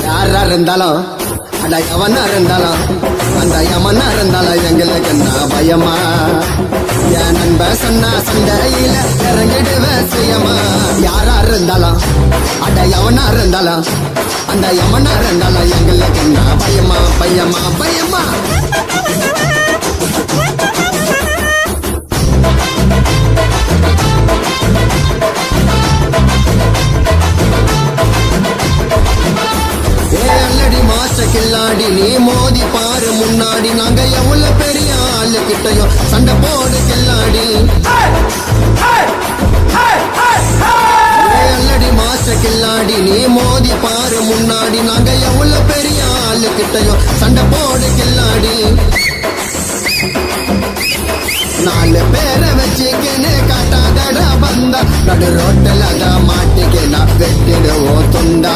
யாரா இருந்தாலும் அட எவனா இருந்தாலும் அந்த யமனா இருந்தாலும் எங்களுக்கு என்ன பயமா என் நண்ப சொன்னா சண்டையில இறங்கிடுவேன் சுயமா யாரா இருந்தாலும் அட எவனா இருந்தாலும் அந்த யமனா இருந்தாலும் எங்களுக்கு என்ன பயமா பயமா பயமா கில்லாடி நீ மோதி பாரு முன்னாடி நாங்க எவ்வளவு பெரிய ஆளு கிட்டையும் சண்டை போடு கில்லாடி அல்லடி மாச கில்லாடி நீ மோதி பாரு முன்னாடி நாங்க எவ்வளவு பெரிய ஆளு கிட்டையும் சண்டை போடு கில்லாடி நாலு பேரை வச்சுக்கின்னு காட்டாதடா பந்தா நடு ரோட்டில் மாட்டிக்கினா வெட்டிடுவோம் துண்டா